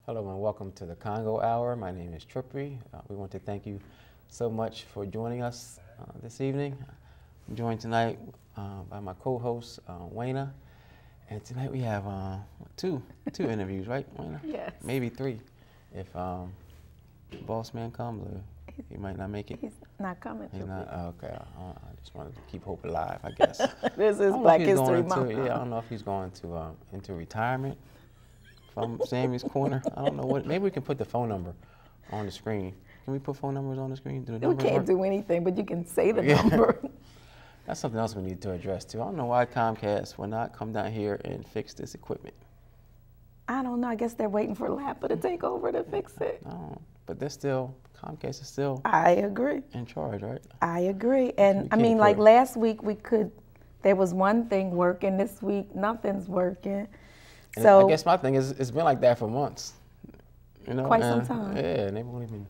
Hello and welcome to the Congo Hour. My name is Trippi. We want to thank you so much for joining us this evening. I'm joined tonight by my co-host, Wayna. And tonight we have two interviews, right, Wayna? Yes. Maybe three, if boss man comes, or he might not make it. He's not coming. He's not. Okay. I just wanted to keep hope alive, I guess. This is Black History Month. Yeah, I don't know if he's going to into retirement from Sammy's Corner. I don't know what. Maybe we can put the phone number on the screen. Can we put phone numbers on the screen? We can't do anything, but you can say the number. That's something else we need to address too. I don't know why Comcast will not come down here and fix this equipment. I don't know. I guess they're waiting for Lapa to take over to fix it. No, but they're still, Comcast is still I agree. in charge, right? I agree. And I mean, like last week there was one thing working. This week, nothing's working. And So I guess my thing is, it's been like that for months. You know, Quite some time. Yeah, and they won't even.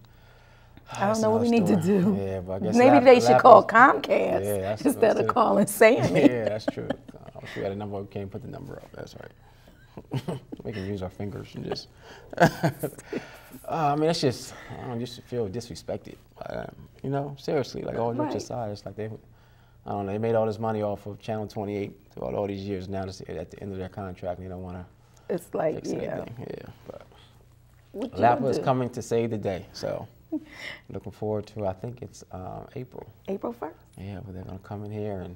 I don't know what we need to do. Yeah, but I guess maybe they should call Comcast instead of calling Sammy. Yeah, that's true. I wish we had a number. We can't put the number up. That's right. We can use our fingers and just. I mean, it's just, I don't just feel disrespected. You know, seriously, like all jokes aside, it's like I don't know, they made all this money off of Channel 28 throughout all these years. Now it's at the end of their contract, and they don't want to. It's like, fix anything. Yeah, but what Lapa is coming to save the day, so looking forward to. I think it's April. April 1st? Yeah, but they're gonna come in here and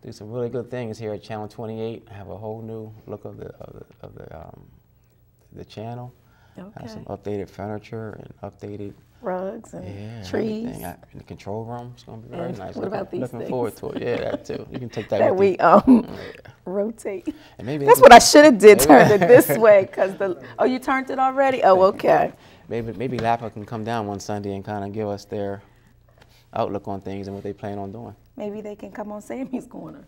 do some really good things here at Channel 28. Have a whole new look of the channel. Okay. Have some updated furniture and updated Rugs and trees. everything. In the control room, it's gonna be very nice. What about these Looking things? forward to it. Yeah, that too. You can take that. That with we you. Yeah. rotate. And maybe That's what I should have did. Turned it this way, cause you turned it already. Oh, okay. Maybe Lapa can come down one Sunday and kind of give us their outlook on things and what they plan on doing. Maybe they can come on Sammy's Corner.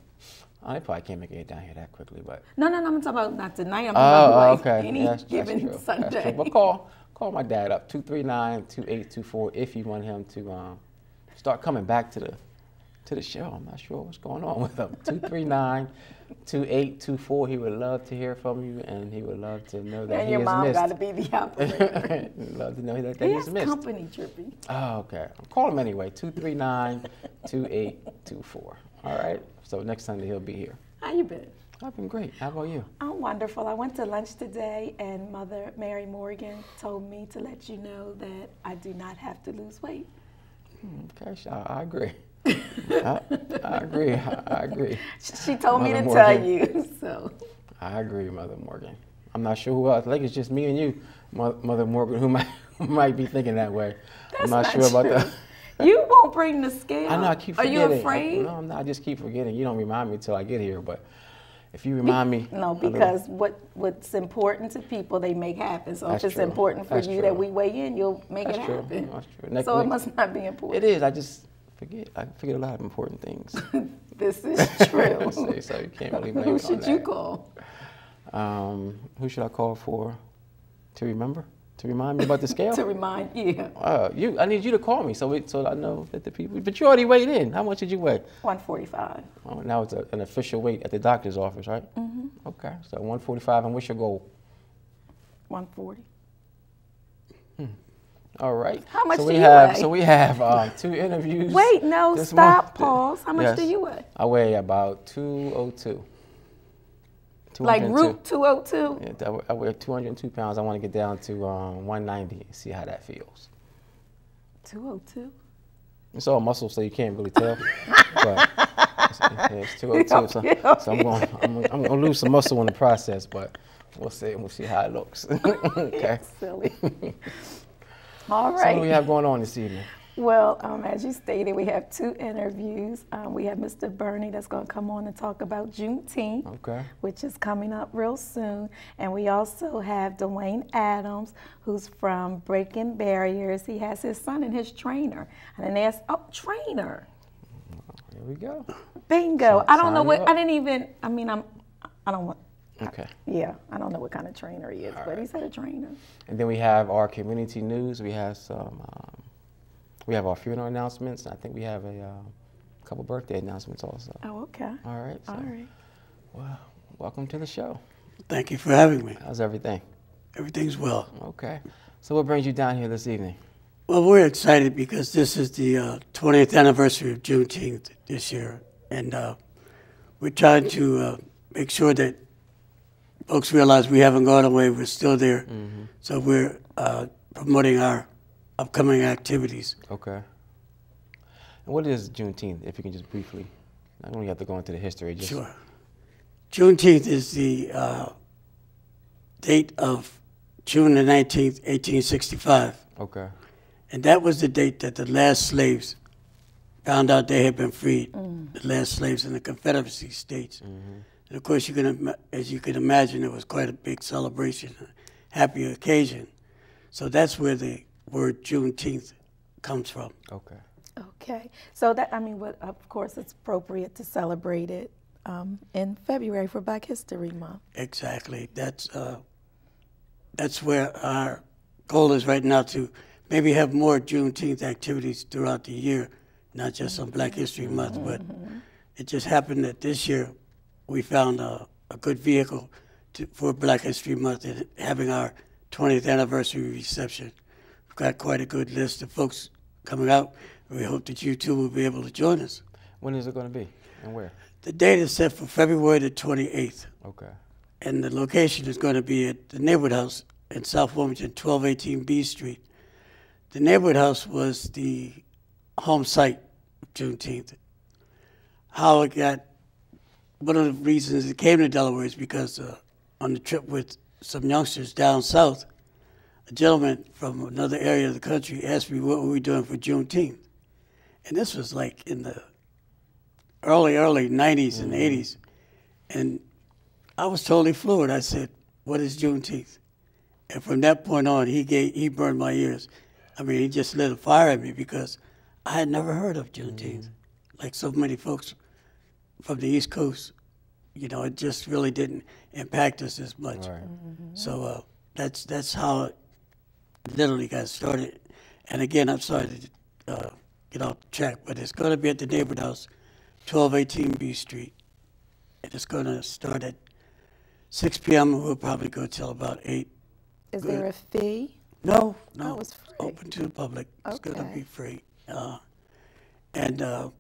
They probably can't make it down here that quickly, but. No, I'm talking about not tonight. I'm talking about okay. any given true. Sunday. That's true. But call my dad up 239-2824 if you want him to start coming back to the show. I'm not sure what's going on with him. 239-2824. He would love to hear from you, and he would love to know that he is missed. And your mom got to be the operator. Love to know that He he's has missed. company, Trippy. Oh, okay. Call him anyway. 239-2824. All right. So next Sunday he'll be here. How you been? I've been great. How about you? I'm wonderful. I went to lunch today, and Mother Mary Morgan told me to let you know that I do not have to lose weight. Okay, I agree. I agree. I agree. She told me Mother to Morgan. tell you. So I agree, Mother Morgan. I'm not sure who else. I think it's just me and you, Mother Morgan, who might be thinking that way. I'm not sure about that. You won't bring the scale. I know. I keep Are forgetting. you afraid? No, I'm not. I just keep forgetting. You don't remind me until I get here, but. If you remind me. No, because what's important to people, they make happen. So if it's important for you that we weigh in, you'll make it happen. That's true. So it must not be important. It is. I just forget. I forget a lot of important things. This is true. So you can't really blame Who it on should you that. call? Who should I call for to remember? To remind me about the scale? To remind you. I need you to call me so I know that the people. But you already weighed in. How much did you weigh? 145. Oh, now it's an official weight at the doctor's office, right? Mm-hmm. Okay, so 145. And what's your goal? 140. All right. How much so do we you have, weigh? So we have 2 interviews. Wait, no, this stop, month. pause. How much do you weigh? I weigh about 202. Like 202. Route 202? Yeah, I weigh 202 pounds. I want to get down to 190 and see how that feels. 202? It's all muscle, so you can't really tell. But it's 202. So I'm gonna lose some muscle in the process, but we'll see. We'll see how it looks. Okay. Silly. All right. So what do we have going on this evening? Well, as you stated, we have 2 interviews. We have Mr. Bernie that's going to come on and talk about Juneteenth, which is coming up real soon. And we also have Dwayne Adams, who's from Breaking Barriers. He has his son and his trainer. And then they asked, trainer. Here we go. Bingo. I don't know what, I don't want. Okay. Yeah, I don't know what kind of trainer he is, but he said a trainer. And then we have our community news. We have we have our funeral announcements. I think we have a couple birthday announcements also. Oh, okay. All right. So, all right. Well, welcome to the show. Thank you for having me. How's everything? Everything's well. Okay. So what brings you down here this evening? Well, we're excited because this is the 20th anniversary of Juneteenth this year, and we're trying to make sure that folks realize we haven't gone away, we're still there. Mm-hmm. So we're promoting our upcoming activities. Okay. And what is Juneteenth, if you can just briefly, I don't have to go into the history. Just... Sure. Juneteenth is the date of June the 19th, 1865. Okay. And that was the date that the last slaves found out they had been freed, the last slaves in the Confederacy states. Mm-hmm. And of course, as you can imagine, it was quite a big celebration, a happy occasion. So that's where the word Juneteenth comes from. Okay. Okay. So that, of course, it's appropriate to celebrate it in February for Black History Month. Exactly. That's where our goal is right now, to maybe have more Juneteenth activities throughout the year, not just on Black History Month, but it just happened that this year we found a good vehicle for Black History Month and having our 20th anniversary reception. We've got quite a good list of folks coming out. We hope that you too will be able to join us. When is it going to be and where? The date is set for February the 28th. Okay. And the location is going to be at the Neighborhood House in South Wilmington, 1218 B Street. The Neighborhood House was the home site of Juneteenth. How it got, one of the reasons it came to Delaware is because on the trip with some youngsters down south, a gentleman from another area of the country asked me what were we doing for Juneteenth. And this was like in the early 90s and 80s. And I was totally fluid. I said, what is Juneteenth? And from that point on, he burned my ears. He just lit a fire at me because I had never heard of Juneteenth. Like so many folks from the East Coast, it just really didn't impact us as much. Right. So that's how it literally got started. And again, I'm sorry to get off track, but it's going to be at the Neighborhood House, 1218 B Street. And it's going to start at 6 p.m. and we'll probably go till about 8. Is there a fee? No. Oh, it's free. Open to the public. Okay. It's going to be free. And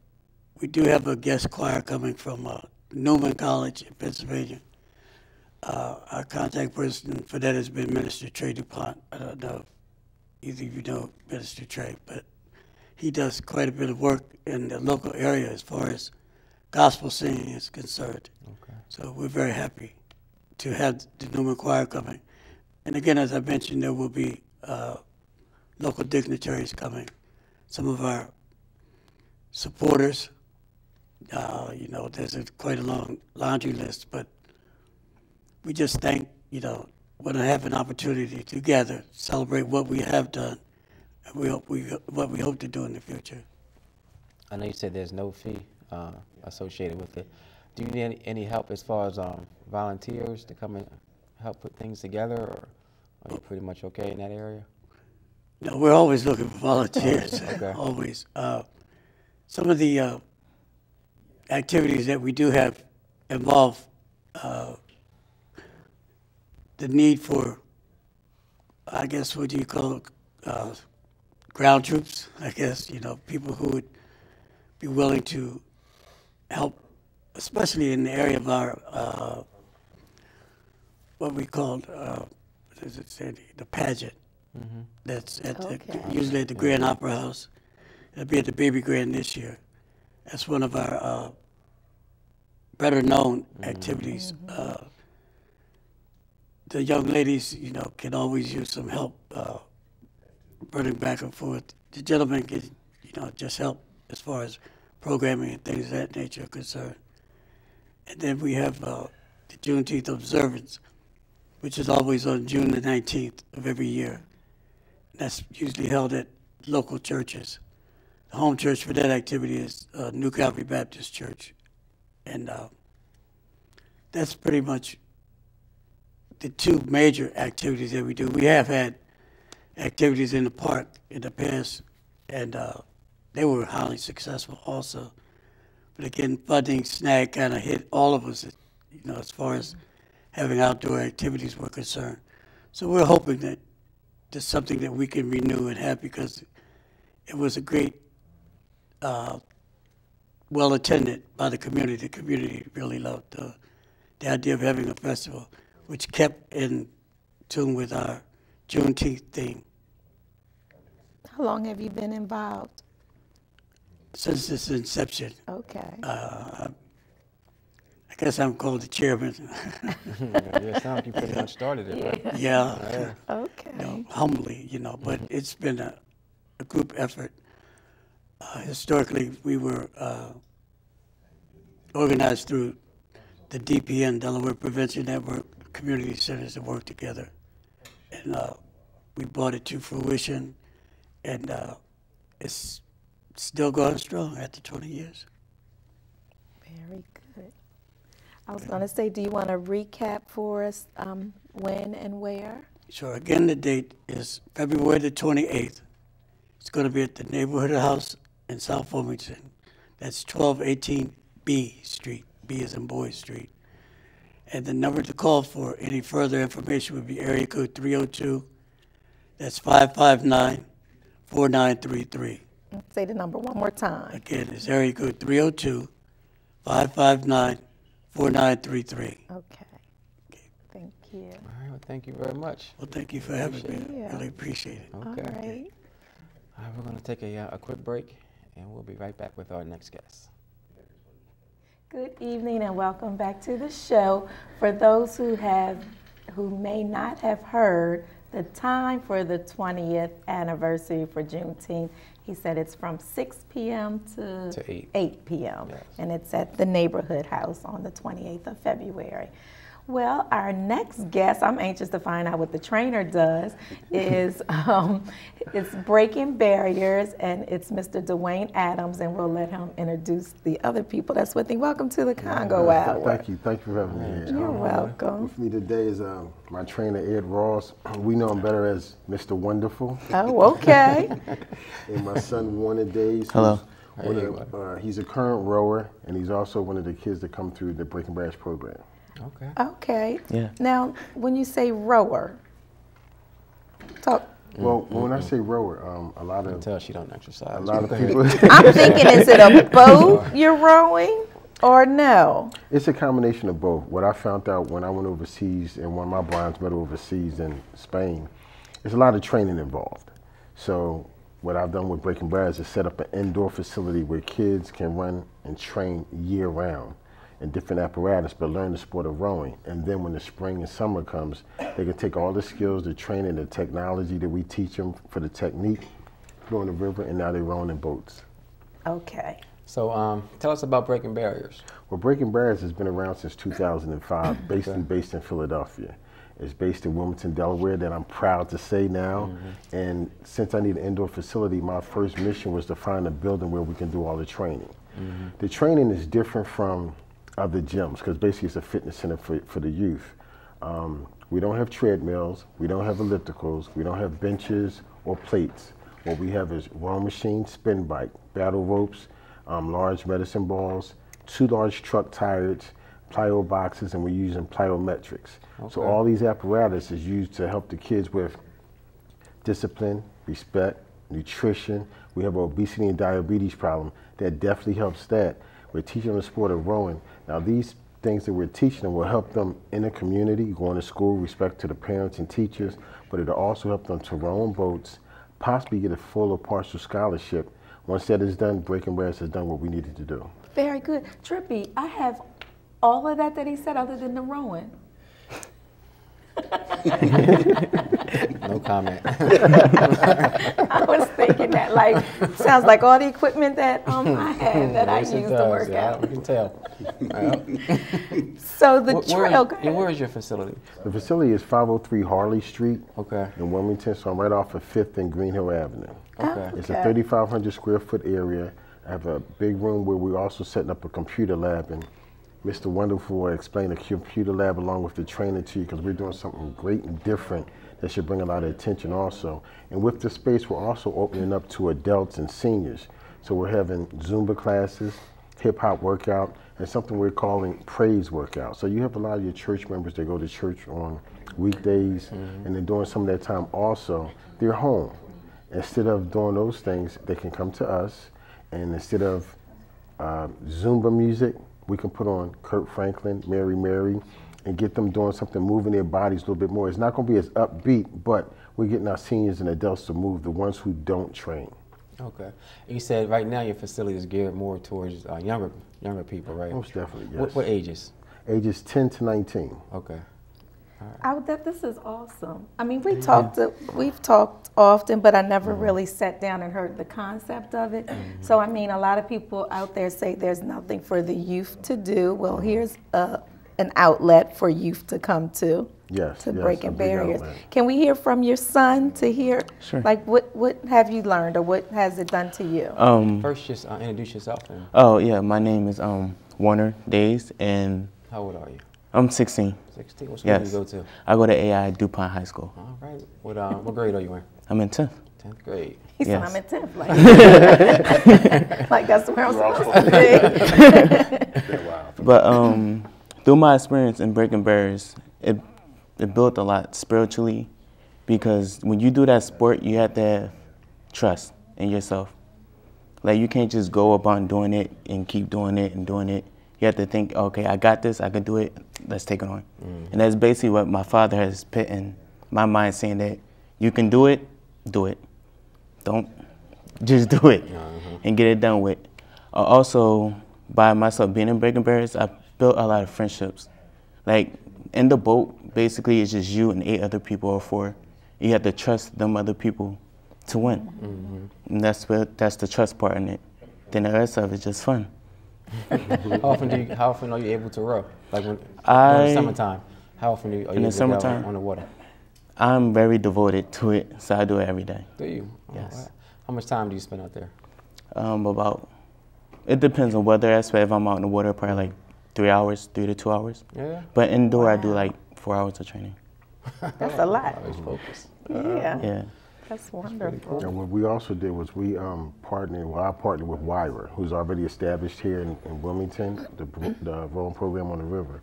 we do have a guest choir coming from Newman College in Pennsylvania. Our contact person for that has been Minister Trey DuPont. I don't know if either of you know Minister Trey, but he does quite a bit of work in the local area as far as gospel singing is concerned. Okay. So we're very happy to have the Newman Choir coming. And again, as I mentioned, there will be local dignitaries coming. Some of our supporters, there's quite a long laundry list, but we just want to have an opportunity to gather, celebrate what we have done, and what we hope to do in the future. I know you said there's no fee associated with it. Do you need any help as far as volunteers to come and help put things together, or are you pretty much okay in that area? No, we're always looking for volunteers. Okay. Always. Some of the activities that we do have involve the need for, I guess, what do you call it, ground troops, I guess, people who would be willing to help, especially in the area of our, what we call, the pageant. Mm-hmm. That's usually at the Grand Opera House. It'll be at the Baby Grand this year. That's one of our better known activities. Mm-hmm. The young ladies, can always use some help running back and forth. The gentlemen can, just help as far as programming and things of that nature are concerned. And then we have the Juneteenth observance, which is always on June the 19th of every year. That's usually held at local churches. The home church for that activity is New Calvary Baptist Church. And that's pretty much the two major activities that we do. We have had activities in the park in the past, and they were highly successful also. But again, funding snag kind of hit all of us, as far as having outdoor activities were concerned. So we're hoping that there's something that we can renew and have, because it was a great, well attended by the community. The community really loved the idea of having a festival, which kept in tune with our Juneteenth theme. How long have you been involved? Since its inception. Okay. I guess I'm called the chairman. Yeah, sounds like you pretty much started it, right? Yeah. Okay. Humbly, but it's been a group effort. Historically, we were organized through the DPN, Delaware Prevention Network, community centers that work together. And we brought it to fruition, and it's still going strong after 20 years. Very good. I was going to say, do you want to recap for us when and where? Sure. Again, the date is February the 28th. It's going to be at the Neighborhood House in South Wilmington. That's 1218 B Street. B as in Boy Street. And the number to call for any further information would be area code 302. That's 559-4933. Say the number one more time. Again, it's area code 302-559-4933. Okay. Thank you. All right, well, thank you very much. Well, thank you for having me. Yeah. Really appreciate it. Okay. All right. All right, we're going to take a quick break, and we'll be right back with our next guest. Good evening and welcome back to the show. For those who may not have heard, the time for the 20th anniversary for Juneteenth, he said it's from 6 p.m. to 8 p.m. Yes. And it's at the Neighborhood House on the 28th of February. Well, our next guest, I'm anxious to find out what the trainer does, is it's Breaking Barriers, and it's Mr. Dwayne Adams, and we'll let him introduce the other people that's with him. Welcome to the Congo Hour. Thank you for having me here. You're welcome. With me today is my trainer, Ed Ross. We know him better as Mr. Wonderful. Oh, okay. And my son, Warner Days. Hello. He's a current rower, and he's also one of the kids that come through the Breaking Barriers program. Okay. Okay. Yeah. Now, when you say rower, talk. Well, when I say rower, a lot I can of tell she don't exercise. a lot of people. I'm thinking, is it a boat you're rowing or no? It's a combination of both. What I found out when I went overseas and won my bronze medal overseas in Spain, there's a lot of training involved. So what I've done with Breaking Barriers is set up an indoor facility where kids can run and train year round in different apparatus, but learn the sport of rowing. And then when the spring and summer comes, they can take all the skills, the training, the technology that we teach them for the technique, go in the river, and now they're rowing in boats. Okay. So tell us about Breaking Barriers. Well, Breaking Barriers has been around since 2005, based in Philadelphia. It's based in Wilmington, Delaware, that I'm proud to say now. And since I need an indoor facility, my first mission was to find a building where we can do all the training. The training is different from other gyms, because basically it's a fitness center for the youth. We don't have treadmills, we don't have ellipticals, we don't have benches or plates. What we have is rowing machine, spin bike, battle ropes, large medicine balls, 2 large truck tires, plyo boxes, and we're using plyometrics. Okay. So all these apparatus is used to help the kids with discipline, respect, nutrition. We have an obesity and diabetes problem that definitely helps that. We're teaching them the sport of rowing. Now these things that we're teaching them will help them in the community, going to school, respect to the parents and teachers, but it'll also help them to row on boats, possibly get a full or partial scholarship. Once that is done, Breaking Barriers has done what we needed to do. Very good. Trippy, I have all of that he said other than the rowing. No comment. I was thinking that, sounds like all the equipment that I had that Yes, I it used to does, work yeah, out. we can tell. So the trail. Where is your facility? The facility is 503 Harley Street Okay. in Wilmington, so I'm right off of 5th and Green Hill Avenue. Okay. It's a 3,500 square foot area. I have a big room where we're also setting up a computer lab, and Mr. Wonderful will explain the computer lab along with the training to you, because we're doing something great and different that should bring a lot of attention also. And with the space, we're also opening up to adults and seniors. So we're having Zumba classes, hip-hop workout, and something we're calling praise workout. So you have a lot of your church members that go to church on weekdays, and then during some of that time also, they're home. Instead of doing those things, they can come to us, and instead of Zumba music, we can put on Kirk Franklin, Mary Mary, and get them doing something, moving their bodies a little bit more. It's not going to be as upbeat, but we're getting our seniors and adults to move, the ones who don't train. Okay. And you said right now your facility is geared more towards younger people, right? Most definitely, yes. What ages? Ages 10 to 19. Okay. This is awesome. I mean, we've talked often, but I never really sat down and heard the concept of it. So, I mean, a lot of people out there say there's nothing for the youth to do. Well, here's an outlet for youth to come to. Yes, breaking barriers. Can we hear from your son to hear, like, what have you learned or what has it done to you? First, just introduce yourself. Oh, yeah, my name is Warner Days, and how old are you? I'm 16. 16? What school do you go to? I go to AI DuPont High School. All right. What grade are you in? I'm in 10th. 10th grade. He said I'm in 10th. Like that's where I'm supposed to be. But through my experience in breaking barriers, it built a lot spiritually, because when you do that sport, you have to have trust in yourself. Like, you can't just go about doing it and keep doing it and doing it. You have to think, okay, I got this, I can do it, let's take it on. And that's basically what my father has put in my mind, saying that you can do it, do it. Don't just do it and get it done with. Also, by myself being in breaking barriers, I built a lot of friendships. Like, in the boat, basically it's just you and 8 other people or 4. You have to trust them other people to win. And that's the trust part in it. Then the rest of it's just fun. How often are you able to row? Like in the summertime, how often are you able to go on the water? I'm very devoted to it, so I do it every day. Do you? Yes. Right. How much time do you spend out there? It depends on weather aspect. If I'm out in the water, probably like 3 hours, 3 to 2 hours. Yeah. But indoor, I do like 4 hours of training. That's a lot. Always focused. Yeah. That's wonderful. And what we also did was I partnered with Wyra, who's already established here in Wilmington, the rowing program on the river.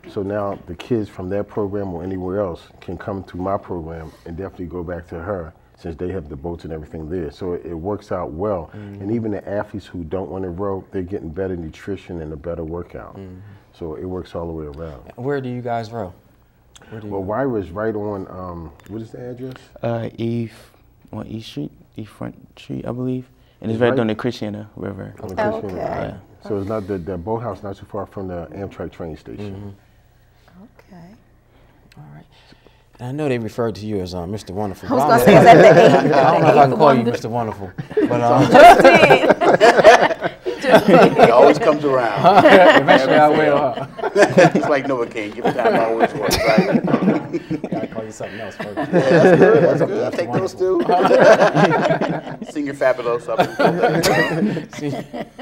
So now the kids from that program or anywhere else can come to my program and definitely go back to her, since they have the boats and everything there. So it works out well. And even the athletes who don't want to row, they're getting better nutrition and a better workout. So it works all the way around. Where do you guys row? Well, Wyra is right on, what is the address? On East Street, East Front Street, I believe. And it's right on the Christiana River. On the Christiana, yeah. So it's not the boathouse, not too far from the Amtrak train station. Okay. All right. And I know they referred to you as Mr. Wonderful. I was going to say, is that the 8th? I don't know if I can call you Mr. Wonderful. But It always comes around. eventually I will. It's like Noah King. Give it time, always works, right? Gotta call you something else first. Yeah, that's good. That's good. I'll take those too. Senior Fabuloso.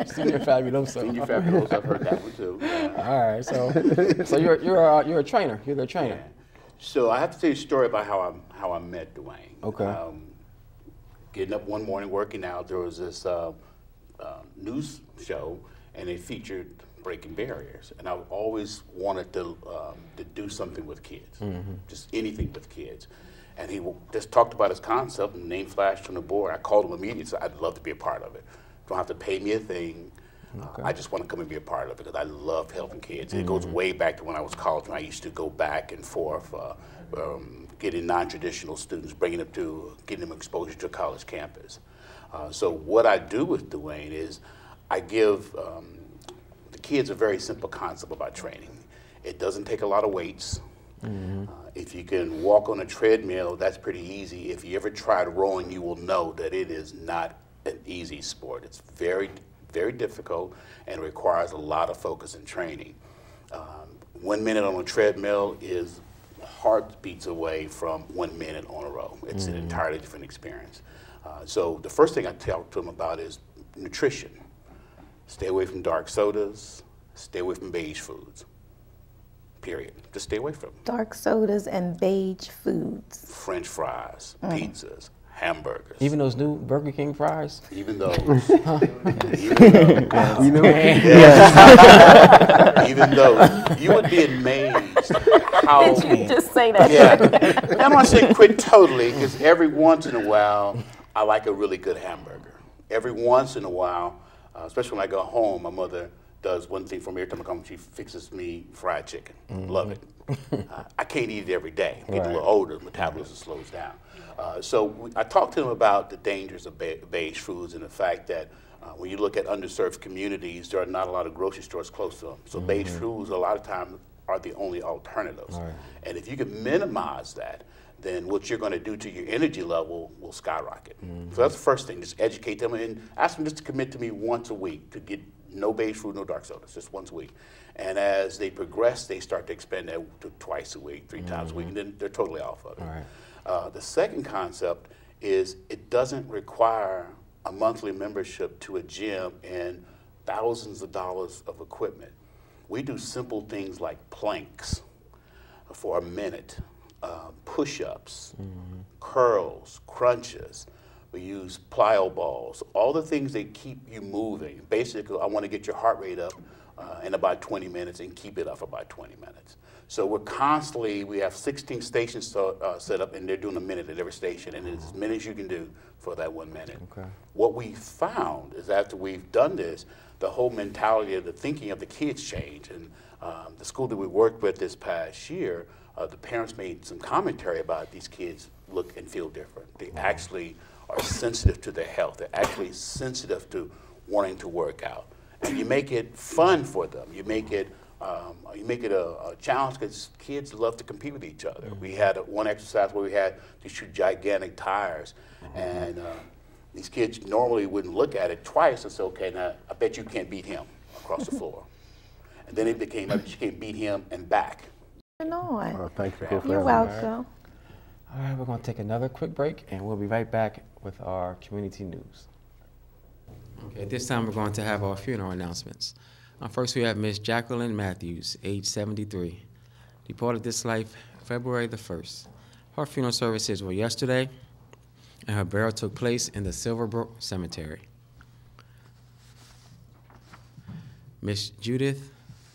Senior Fabuloso. Senior Fabuloso. I've heard that one too. All right. So you're a trainer. You're the trainer. So I have to tell you a story about how I met Dwayne. Okay. Getting up one morning, working out, there was this news show, and it featured breaking barriers. And I always wanted to do something with kids, just anything with kids. And he just talked about his concept, and the name flashed on the board. I called him immediately, so I'd love to be a part of it. Don't have to pay me a thing. Okay. I just want to come and be a part of it because I love helping kids. It goes way back to when I was college, when I used to go back and forth, getting non-traditional students, bringing them to, getting them exposure to a college campus. So what I do with Dwayne is I give the kids a very simple concept about training. It doesn't take a lot of weights. If you can walk on a treadmill, that's pretty easy. If you ever tried rowing, you will know that it is not an easy sport. It's very, very difficult and requires a lot of focus and training. 1 minute on a treadmill is heartbeats away from 1 minute on a row. It's an entirely different experience. So the first thing I talk to them about is nutrition. Stay away from dark sodas, stay away from beige foods, period. Just stay away from them. Dark sodas and beige foods. French fries, pizzas, hamburgers. Even those new Burger King fries? Even those. Even those. You would be amazed how. Did you just say that? Yeah. I'm not saying quit totally, because every once in a while, I like a really good hamburger. Every once in a while, especially when I go home, my mother does one thing for me every time I come. She fixes me fried chicken. Love it. I can't eat it every day. I'm getting a little older. Metabolism slows down. So I talked to them about the dangers of beige foods and the fact that when you look at underserved communities, there are not a lot of grocery stores close to them. So beige foods a lot of times are the only alternatives. Right. And if you can minimize that, then what you're going to do to your energy level will skyrocket. So that's the first thing, just educate them and ask them just to commit to me once a week to get no beige food, no dark sodas, just once a week. And as they progress, they start to expand that to twice a week, 3 times a week, and then they're totally off of it. Right. The second concept is it doesn't require a monthly membership to a gym and thousands of dollars of equipment. We do simple things like planks for a minute, push-ups, curls, crunches. We use plyo balls, all the things that keep you moving. Basically, I want to get your heart rate up in about 20 minutes and keep it up for about 20 minutes. So we're constantly, we have 16 stations set up, and they're doing a minute at every station, and it's as many as you can do for that 1 minute. Okay. What we found is after we've done this, the whole mentality of the thinking of the kids change. And the school that we worked with this past year, the parents made some commentary about these kids look and feel different. They actually are sensitive to their health. They're actually sensitive to wanting to work out. And you make it fun for them. You make it a challenge, because kids love to compete with each other. We had one exercise where we had to shoot gigantic tires, and these kids normally wouldn't look at it twice and say, okay, now I bet you can't beat him across the floor. And then it became, I bet you can't beat him and back. Thank you. You're welcome. All right, we're going to take another quick break, and we'll be right back with our community news. Okay, at this time, we're going to have our funeral announcements. First, we have Miss Jacqueline Matthews, age 73, departed this life February the 1st. Her funeral services were yesterday, and her burial took place in the Silverbrook Cemetery. Miss Judith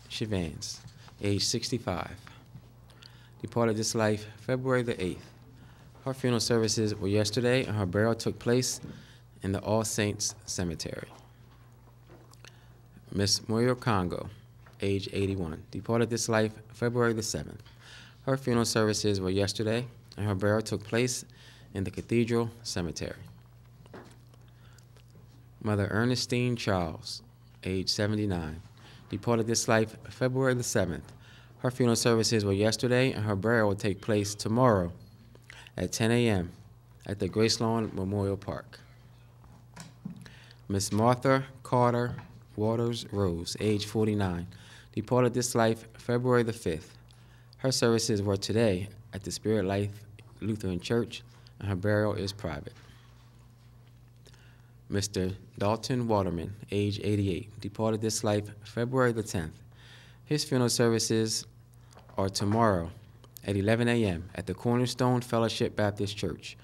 Chivans, age 65, departed this life February the 8th. Her funeral services were yesterday, and her burial took place in the All Saints Cemetery. Miss Moyo Congo, age 81, departed this life February the 7th. Her funeral services were yesterday, and her burial took place in the Cathedral Cemetery. Mother Ernestine Charles, age 79, departed this life February the 7th. Her funeral services were yesterday, and her burial will take place tomorrow at 10 a.m. at the Gracelawn Memorial Park. Miss Martha Carter Waters Rose, age 49, departed this life February the 5th. Her services were today at the Spirit Life Lutheran Church, and her burial is private. Mr. Dalton Waterman, age 88, departed this life February the 10th. His funeral services are tomorrow at 11 a.m. at the Cornerstone Fellowship Baptist Church,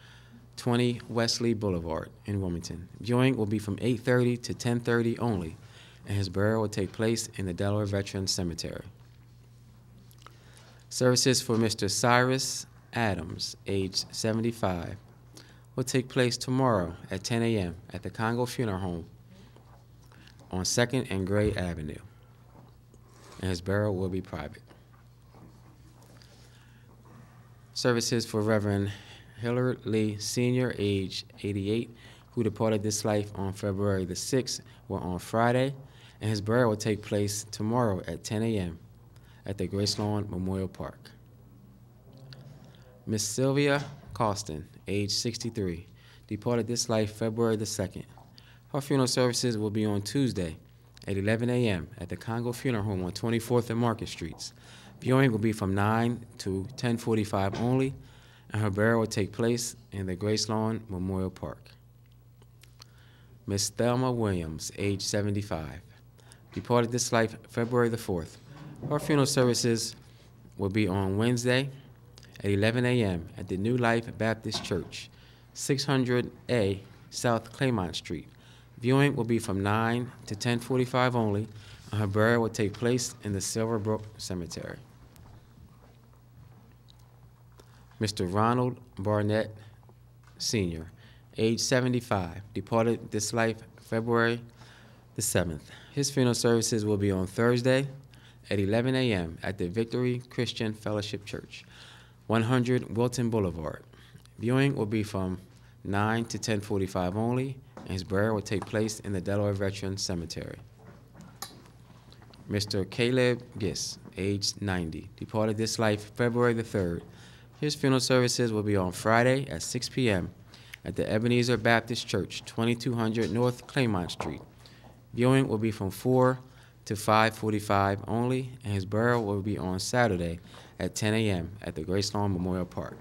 20 Wesley Boulevard in Wilmington. Viewing will be from 8:30 to 10:30 only, and his burial will take place in the Delaware Veterans Cemetery. Services for Mr. Cyrus Adams, age 75, will take place tomorrow at 10 a.m. at the Congo Funeral Home on 2nd and Gray Avenue, and his burial will be private. Services for Reverend Hillard Lee Sr., age 88, who departed this life on February the 6th, were on Friday, and his burial will take place tomorrow at 10 a.m. at the Gracelawn Memorial Park. Miss Sylvia Costin, age 63, departed this life February the 2nd. Her funeral services will be on Tuesday at 11 a.m. at the Congo Funeral Home on 24th and Market Streets. Viewing will be from 9 to 10:45 only, and her burial will take place in the Gracelawn Memorial Park. Miss Thelma Williams, age 75, departed this life February the 4th. Her funeral services will be on Wednesday at 11 a.m. at the New Life Baptist Church, 600A South Claymont Street. Viewing will be from 9 to 10:45 only, and her burial will take place in the Silverbrook Cemetery. Mr. Ronald Barnett, Sr., age 75, departed this life February the 7th. His funeral services will be on Thursday at 11 a.m. at the Victory Christian Fellowship Church, 100 Wilton Boulevard. Viewing will be from 9 to 10:45 only, and his burial will take place in the Delaware Veteran Cemetery. Mr. Caleb Giss, age 90, departed this life February the 3rd. His funeral services will be on Friday at 6 p.m. at the Ebenezer Baptist Church, 2200 North Claymont Street. Viewing will be from 4 to 5:45 only, and his burial will be on Saturday at 10 a.m. at the Grace Lawn Memorial Park.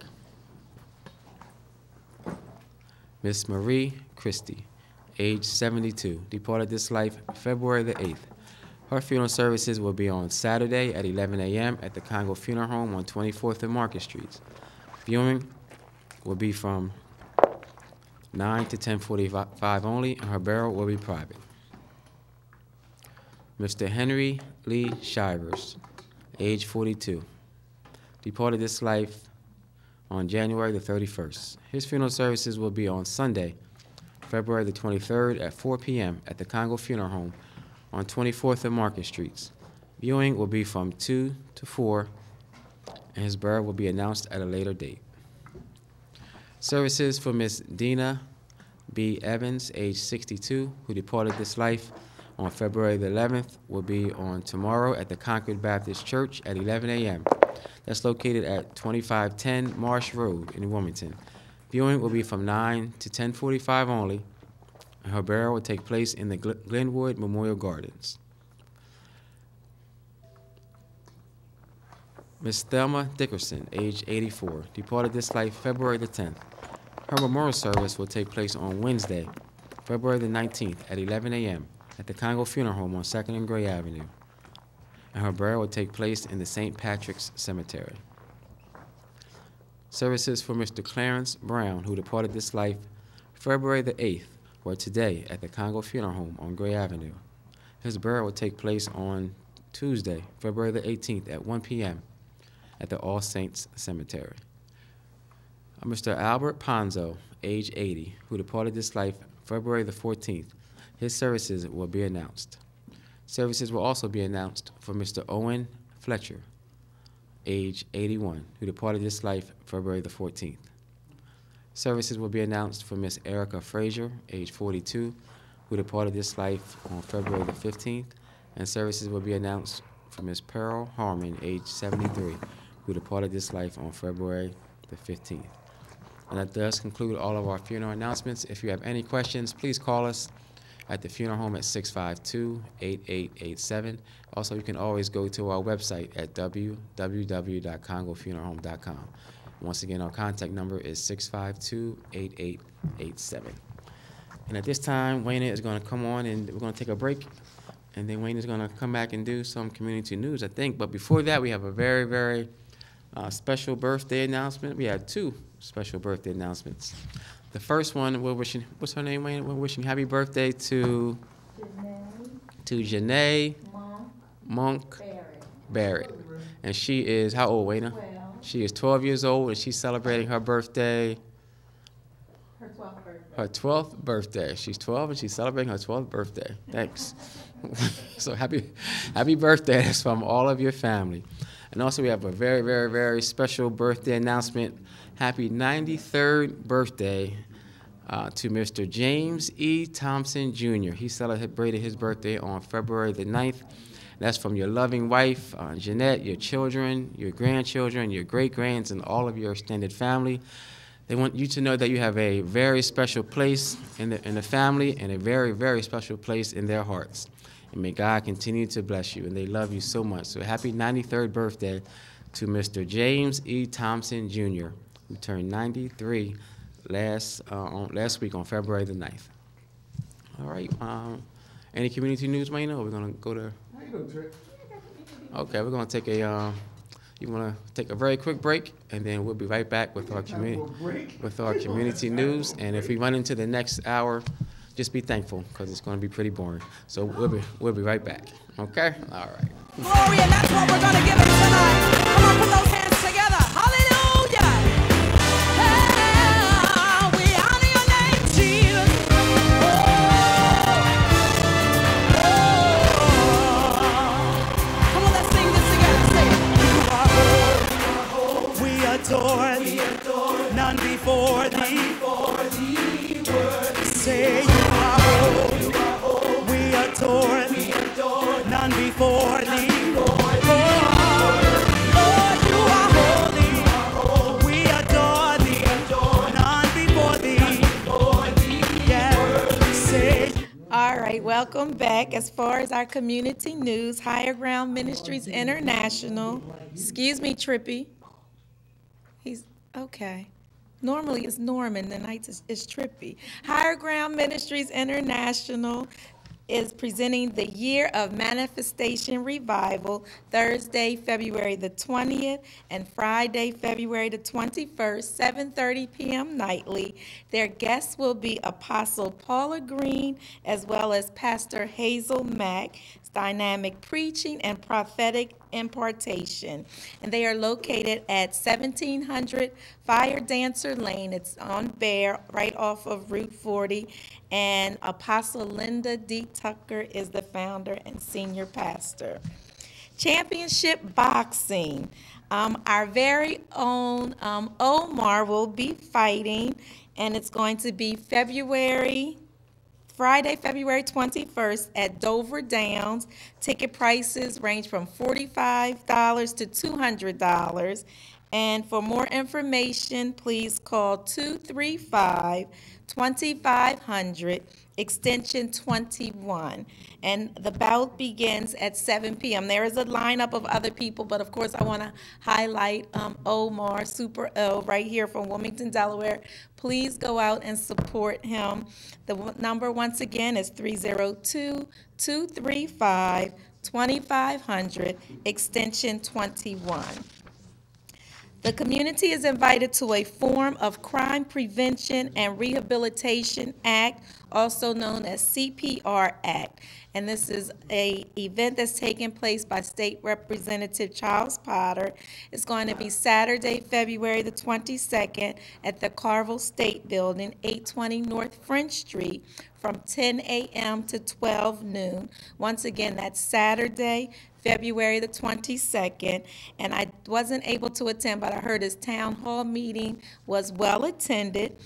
Miss Marie Christie, age 72, departed this life February the 8th. Her funeral services will be on Saturday at 11 a.m. at the Congo Funeral Home on 24th and Market Streets. Viewing will be from 9 to 10:45 only, and her burial will be private. Mr. Henry Lee Shivers, age 42, departed this life on January the 31st. His funeral services will be on Sunday, February the 23rd at 4 p.m. at the Congo Funeral Home on 24th and Market Streets. Viewing will be from 2 to 4, and his burial will be announced at a later date. Services for Miss Dina B. Evans, age 62, who departed this life on February the 11th, will be on tomorrow at the Concord Baptist Church at 11 a.m. That's located at 2510 Marsh Road in Wilmington. Viewing will be from 9 to 10:45 only, and her burial will take place in the Glenwood Memorial Gardens. Miss Thelma Dickerson, age 84, departed this life February the 10th. Her memorial service will take place on Wednesday, February the 19th at 11 a.m. at the Congo Funeral Home on 2nd and Gray Avenue, and her burial will take place in the St. Patrick's Cemetery. Services for Mr. Clarence Brown, who departed this life February the 8th, were today at the Congo Funeral Home on Gray Avenue. His burial will take place on Tuesday, February the 18th at 1 p.m. at the All Saints Cemetery. Mr. Albert Ponzo, age 80, who departed this life February the 14th. His services will be announced. Services will also be announced for Mr. Owen Fletcher, age 81, who departed this life February the 14th. Services will be announced for Miss Erica Frazier, age 42, who departed this life on February the 15th, and services will be announced for Miss Pearl Harmon, age 73, who departed this life on February the 15th. And that does conclude all of our funeral announcements. If you have any questions, please call us at the funeral home at 652-8887. Also, you can always go to our website at www.congofuneralhome.com. Once again, our contact number is 652-8887. And at this time, Wayne is going to come on, and we're going to take a break. And then Wayne is going to come back and do some community news, I think. But before that, we have a very, very special birthday announcement. We have two special birthday announcements. The first one, we're wishing, what's her name, Wayne? We're wishing happy birthday to Janae Monk Barrett. And she is, how old, Wayne? She is 12 years old, and she's celebrating her birthday. Her 12th birthday. She's 12, and she's celebrating her 12th birthday. Thanks. So happy birthday. That's from all of your family. And also we have a very, very, very special birthday announcement. Happy 93rd birthday to Mr. James E. Thompson, Jr. He celebrated his birthday on February the 9th. That's from your loving wife, Jeanette, your children, your grandchildren, your great-grands, and all of your extended family. They want you to know that you have a very special place in the family and a very, very special place in their hearts. And may God continue to bless you, and they love you so much. So happy 93rd birthday to Mr. James E. Thompson, Jr., who turned 93 last week on February the 9th. All right. Any community news, Wayne? Or we're going to go to... Okay, we're going to take a you want to take a very quick break, and then we'll be right back with our community news. And if we run into the next hour, just be thankful, because it's going to be pretty boring. So we'll be right back. Okay? All right. Glory, and that's what we're going to give him tonight. Come on, put those hands together. Hallelujah. Hey, we honor your name, Jesus. Come on, let's sing this together. Say it. We adore thee, none before thee. Say you are holy. We adore thee, none before thee. All right, welcome back. As far as our community news, Higher Ground Ministries International. Excuse me, Trippy. He's okay. Normally it's Norman, tonight it's Trippy. Higher Ground Ministries International is presenting the Year of Manifestation Revival, Thursday, February the 20th, and Friday, February the 21st, 7:30 p.m. nightly. Their guests will be Apostle Paula Green, as well as Pastor Hazel Mack. Dynamic preaching and prophetic impartation. And they are located at 1700 Fire Dancer Lane. It's on Bear, right off of Route 40. And Apostle Linda D. Tucker is the founder and senior pastor. Championship Boxing. Our very own Omar will be fighting, and it's going to be Friday, February 21st at Dover Downs. Ticket prices range from $45 to $200. And for more information, please call 235-2500, extension 21. And the bout begins at 7 p.m. There is a lineup of other people, but of course I want to highlight Omar, Super O, right here from Wilmington, Delaware. Please go out and support him. The number, once again, is 302-235-2500, extension 21. The community is invited to a form of Crime Prevention and Rehabilitation Act, also known as CPR Act. And this is an event that's taking place by State Representative Charles Potter. It's going to be Saturday, February the 22nd at the Carville State Building, 820 North French Street, from 10 a.m. to 12 noon. Once again, that's Saturday, February the 22nd, and I wasn't able to attend, but I heard his town hall meeting was well attended.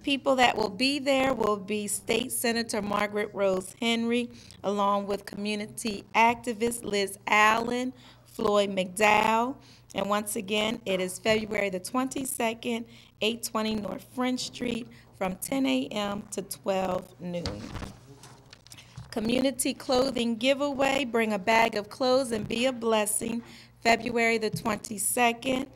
People that will be there will be State Senator Margaret Rose Henry, along with community activist Liz Allen, Floyd McDowell, and once again, it is February the 22nd, 820 North French Street, from 10 a.m. to 12 noon. Community clothing giveaway, bring a bag of clothes and be a blessing, February the 22nd,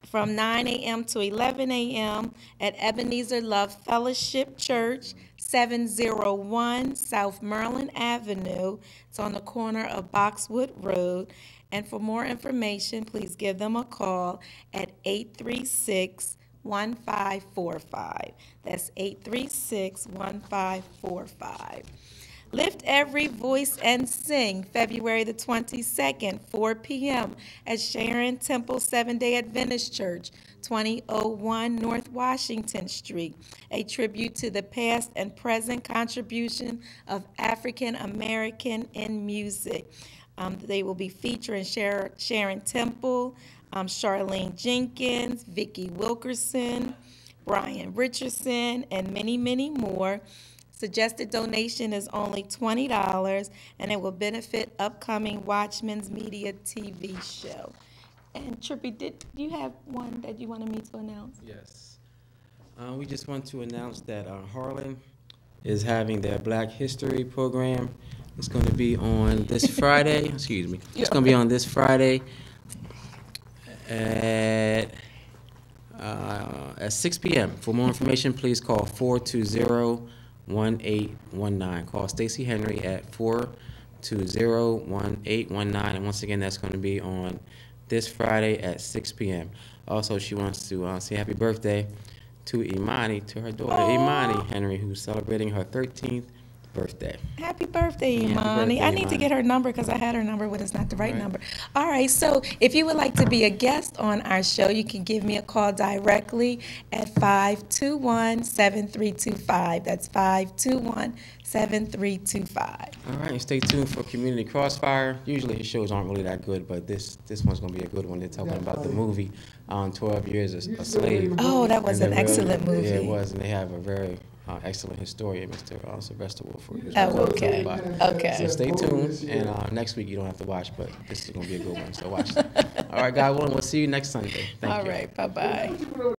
from 9 a.m. to 11 a.m. at Ebenezer Love Fellowship Church, 701 South Maryland Avenue. It's on the corner of Boxwood Road. And for more information, please give them a call at 836-1545. That's 836-1545. Lift Every Voice and Sing, February the 22nd, 4 p.m. at Sharon Temple Seventh-day Adventist Church, 2001 North Washington Street, a tribute to the past and present contribution of African American in music. They will be featuring Sharon Temple, Charlene Jenkins, Vicki Wilkerson, Brian Richardson, and many, many more. Suggested donation is only $20, and it will benefit upcoming Watchmen's Media TV show. And Trippy, did you have one that you wanted me to announce? Yes. We just want to announce that Harlan is having their Black History program. It's going to be on this Friday. Excuse me. It's going to be on this Friday at 6 p.m. For more information, please call 420-1819. Call Stacey Henry at 420-1819. And once again, that's going to be on this Friday at 6 p.m. Also, she wants to say happy birthday to Imani, to her daughter Imani Henry, who's celebrating her 13th birthday. Happy birthday, Imani. Happy birthday, I need to Imani. get her number because I had her number, but it's not the right number. All right, so if you would like to be a guest on our show, you can give me a call directly at 521-7325. That's 521-7325. All right, stay tuned for Community Crossfire. Usually his shows aren't really that good, but this one's going to be a good one. They're talking about the movie 12 Years a Slave. Oh, that was an excellent movie. Yeah, it was, and they have a very excellent historian, Mr. Sylvester Wolford. Oh, okay. Okay. So stay tuned, and next week you don't have to watch, but this is going to be a good one, so watch it. All right, God willing, we'll see you next Sunday. Thank you. All right, bye-bye.